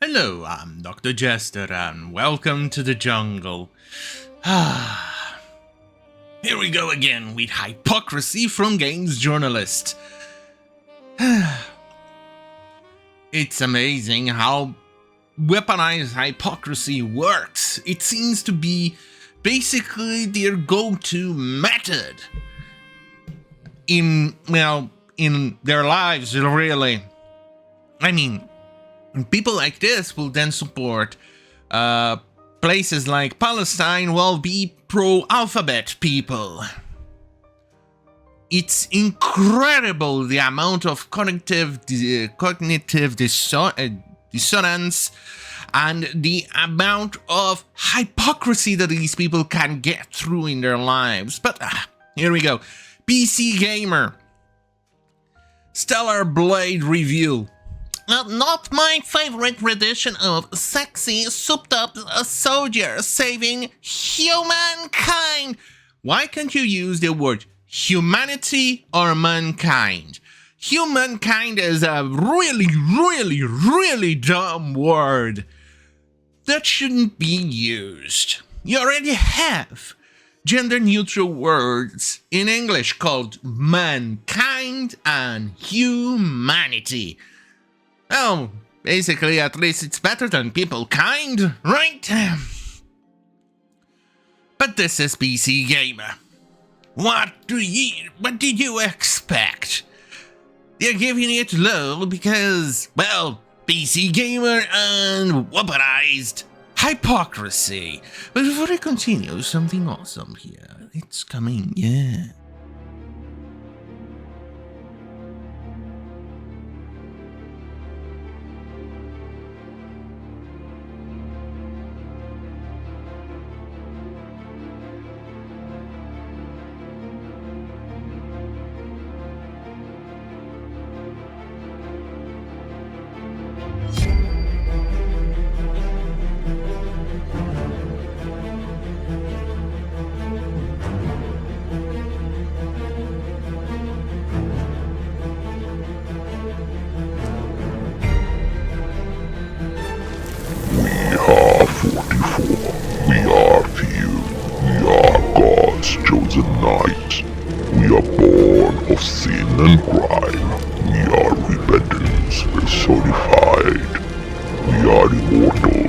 Hello, I'm Dr. Jester, and welcome to the jungle. Here we go again with Hypocrisy from Games Journalist. It's amazing how weaponized hypocrisy works. It seems to be basically their go-to method in their lives, really. I mean, people like this will then support places like Palestine while be pro-alphabet people. It's incredible the amount of cognitive dissonance and the amount of hypocrisy that these people can get through in their lives. But here we go. PC Gamer. Stellar Blade review. Not my favorite rendition of sexy, souped-up soldier saving humankind. Why can't you use the word humanity or mankind? Humankind is a really dumb word that shouldn't be used. You already have gender-neutral words in English called mankind and humanity. Oh, basically, at least it's better than people kind, right? But this is PC Gamer. What did you expect? They're giving it low because, well, PC Gamer and weaponized hypocrisy. But before I continue, something awesome here. It's coming, yeah. Chosen knights. We are born of sin and crime. We are repentance personified. We are immortal.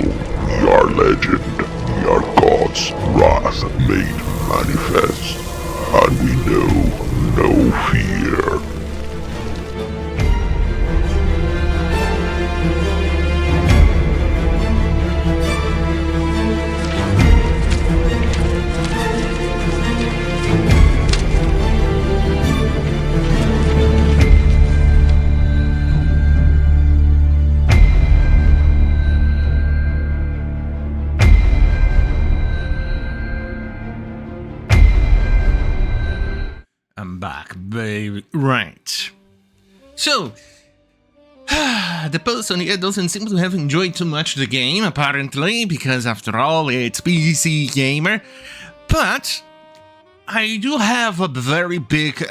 We are legend. We are God's wrath made manifest. And we know no fear. I'm back, baby. Right. So, the person here doesn't seem to have enjoyed too much the game, apparently, because after all, it's PC Gamer. But I do have a very big,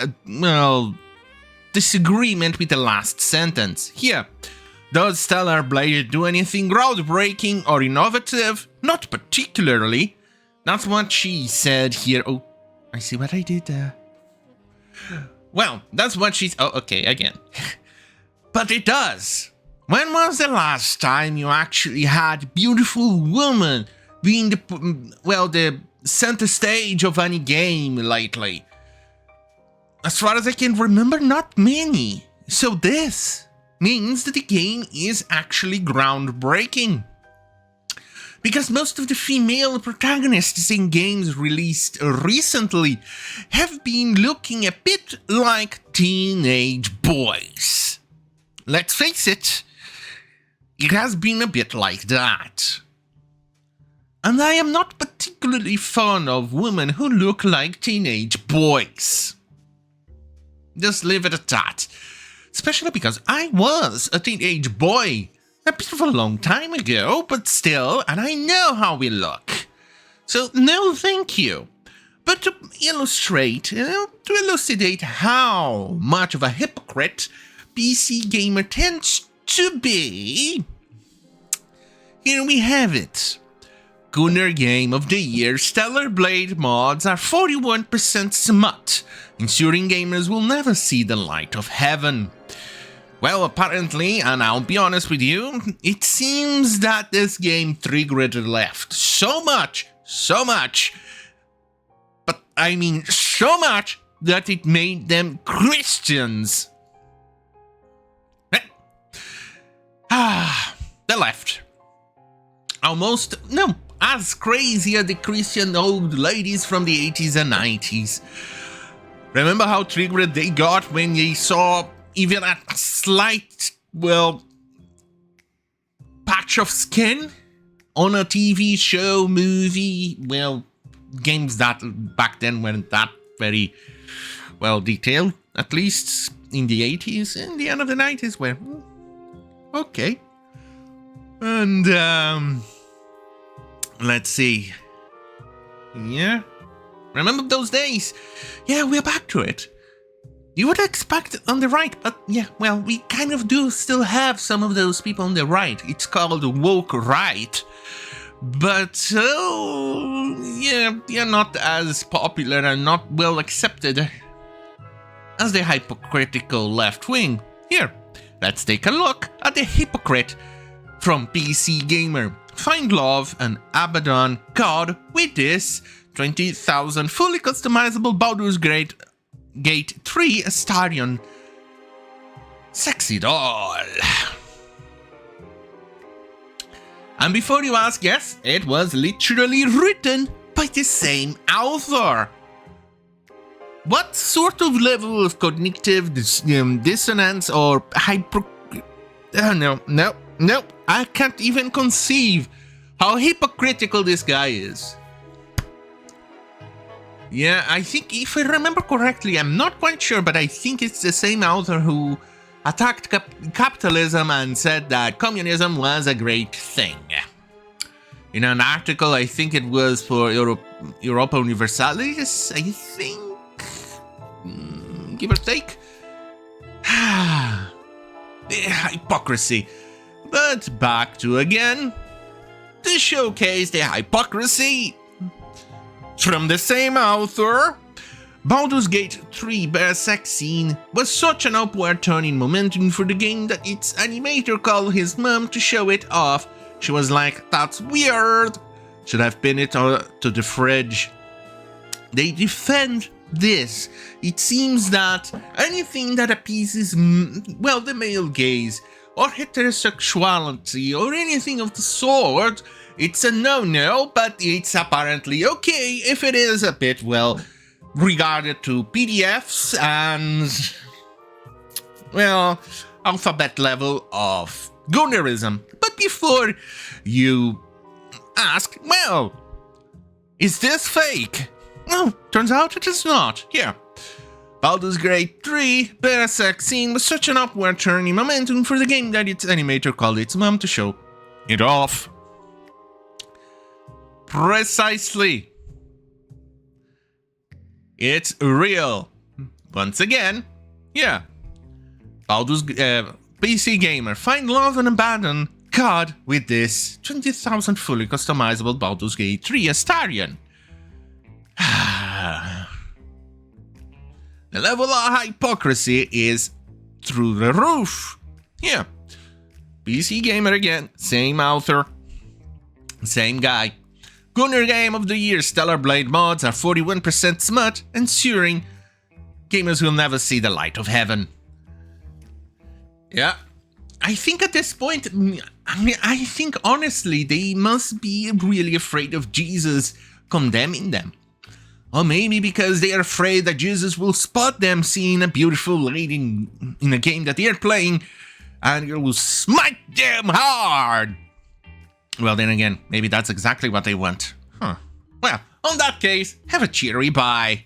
disagreement with the last sentence. Here, does Stellar Blade do anything groundbreaking or innovative? Not particularly. That's what she said here. Oh, I see what I did there. Well, that's what she's... Oh, okay, again. But it does. When was the last time you actually had beautiful woman being the center stage of any game lately? As far as I can remember, not many. So this means that the game is actually groundbreaking. Because most of the female protagonists in games released recently have been looking a bit like teenage boys. Let's face it, it has been a bit like that. And I am not particularly fond of women who look like teenage boys. Just leave it at that. Especially because I was a teenage boy. A bit of a long time ago, but still, and I know how we look. So, no thank you. But to illustrate, to elucidate how much of a hypocrite PC Gamer tends to be, here we have it. Gunner Game of the Year Stellar Blade mods are 41% smut, ensuring gamers will never see the light of heaven. Well, apparently, and I'll be honest with you, it seems that this game triggered left so much, but I mean so much that it made them Christians. The left. Almost, no, as crazy as the Christian old ladies from the 80s and 90s. Remember how triggered they got when they saw even a slight, well, patch of skin on a TV show, movie, well, games that back then weren't that very well detailed, at least in the 80s and the end of the 90s were okay. And let's see. Yeah, remember those days? Yeah, we're back to it. You would expect on the right, but yeah, well, we kind of do still have some of those people on the right. It's called woke right. But, yeah, they're not as popular and not well accepted as the hypocritical left wing. Here, let's take a look at the hypocrite from PC Gamer. Find love and Abaddon God with this 20,000 fully customizable Baldur's Gate 3 Astarion sexy doll. And before you ask, yes, it was literally written by the same author. What sort of level of cognitive dissonance or no, I can't even conceive how hypocritical this guy is. Yeah, I think, if I remember correctly, I'm not quite sure, but I think it's the same author who attacked capitalism and said that communism was a great thing. In an article, I think it was for Europa Universalis, I think, give or take. Hypocrisy. But back to again, to showcase the hypocrisy from the same author. Baldur's Gate 3 bear sex scene was such an upward turn in momentum for the game that its animator called his mom to show it off. She was like, "That's weird. Should have pinned it to the fridge." They defend this. It seems that anything that appeases, well, the male gaze or heterosexuality or anything of the sort, it's a no-no, but it's apparently okay if it is a bit, well, regarded to PDFs and, well, alphabet level of Gunnerism. But before you ask, well, is this fake? Well, turns out it is not. Here. Baldur's Gate 3 bear sex scene was such an upward turn in momentum for the game that its animator called its mom to show it off. Precisely. It's real. Once again, yeah. Baldur's PC Gamer, find love and abandon God with this 20,000 fully customizable Baldur's Gate 3 Astarion. The level of hypocrisy is through the roof. Yeah. PC Gamer again, same author, same guy. Gunner Game of the Year Stellar Blade mods are 41% smut, ensuring gamers will never see the light of heaven. Yeah. I think at this point, I think honestly they must be really afraid of Jesus condemning them. Or maybe because they are afraid that Jesus will spot them seeing a beautiful lady in a game that they're playing and it will smite them hard. Well, then again, maybe that's exactly what they want. Huh. Well, on that case, have a cheery bye.